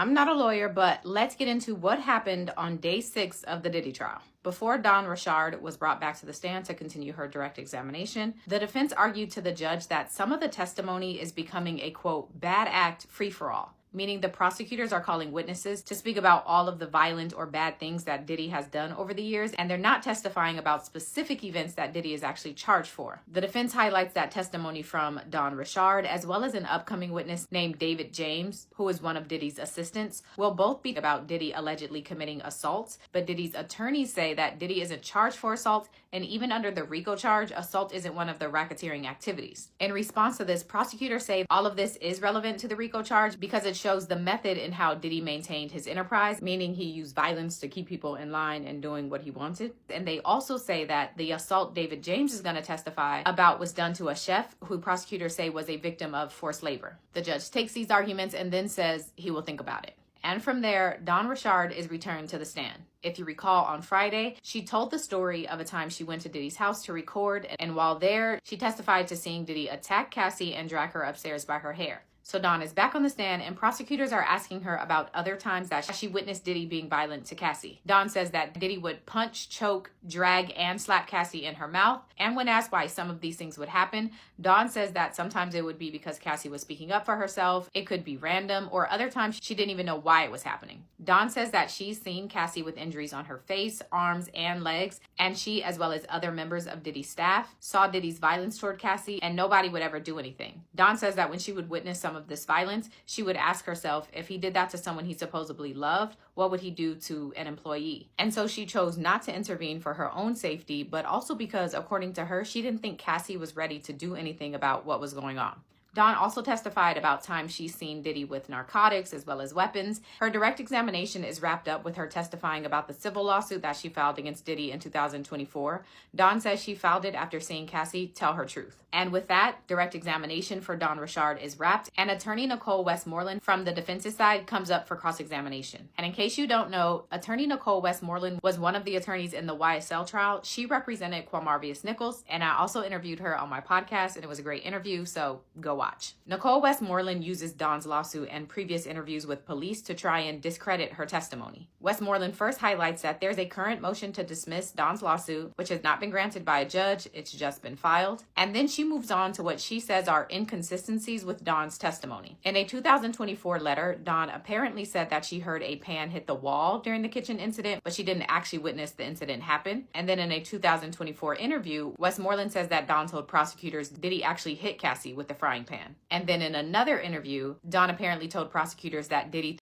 I'm not a lawyer, but let's get into what happened on day 6 of the Diddy trial. Before Dawn Richard was brought back to the stand to continue her direct examination, the defense argued to the judge that some of the testimony is becoming a, quote, bad act free-for-all, meaning the prosecutors are calling witnesses to speak about all of the violent or bad things that Diddy has done over the years, and they're not testifying about specific events that Diddy is actually charged for. The defense highlights that testimony from Dawn Richard, as well as an upcoming witness named David James, who is one of Diddy's assistants, will both be about Diddy allegedly committing assaults, but Diddy's attorneys say that Diddy isn't charged for assault, and even under the RICO charge, assault isn't one of the racketeering activities. In response to this, prosecutors say all of this is relevant to the RICO charge because it shows the method in how Diddy maintained his enterprise, meaning he used violence to keep people in line and doing what he wanted. And they also say that the assault David James is going to testify about was done to a chef who prosecutors say was a victim of forced labor. The judge takes these arguments and then says he will think about it. And from there, Dawn Richard is returned to the stand. If you recall, on Friday, she told the story of a time she went to Diddy's house to record, and while there, she testified to seeing Diddy attack Cassie and drag her upstairs by her hair. So Dawn is back on the stand, and prosecutors are asking her about other times that she witnessed Diddy being violent to Cassie. Dawn says that Diddy would punch, choke, drag, and slap Cassie in her mouth. And when asked why some of these things would happen, Dawn says that sometimes it would be because Cassie was speaking up for herself, it could be random, or other times she didn't even know why it was happening. Dawn says that she's seen Cassie with injuries on her face, arms, and legs, and she, as well as other members of Diddy's staff, saw Diddy's violence toward Cassie, and nobody would ever do anything. Dawn says that when she would witness some of this violence, she would ask herself, if he did that to someone he supposedly loved, what would he do to an employee? And so she chose not to intervene for her own safety, but also because, according to her, she didn't think Cassie was ready to do anything about what was going on. Dawn also testified about times she's seen Diddy with narcotics as well as weapons. Her direct examination is wrapped up with her testifying about the civil lawsuit that she filed against Diddy in 2024. Dawn says she filed it after seeing Cassie tell her truth. And with that, direct examination for Dawn Richard is wrapped, and attorney Nicole Westmoreland from the defense's side comes up for cross-examination. And in case you don't know, attorney Nicole Westmoreland was one of the attorneys in the YSL trial. She represented Quamarvius Nichols, and I also interviewed her on my podcast, and it was a great interview, so go watch. Nicole Westmoreland uses Dawn's lawsuit and previous interviews with police to try and discredit her testimony. Westmoreland first highlights that there's a current motion to dismiss Dawn's lawsuit, which has not been granted by a judge, it's just been filed. And then she moves on to what she says are inconsistencies with Dawn's testimony. In a 2024 letter, Dawn apparently said that she heard a pan hit the wall during the kitchen incident, but she didn't actually witness the incident happen. And then in a 2024 interview, Westmoreland says that Dawn told prosecutors Diddy actually hit Cassie with the frying pan. And then in another interview, Dawn apparently told prosecutors that Diddy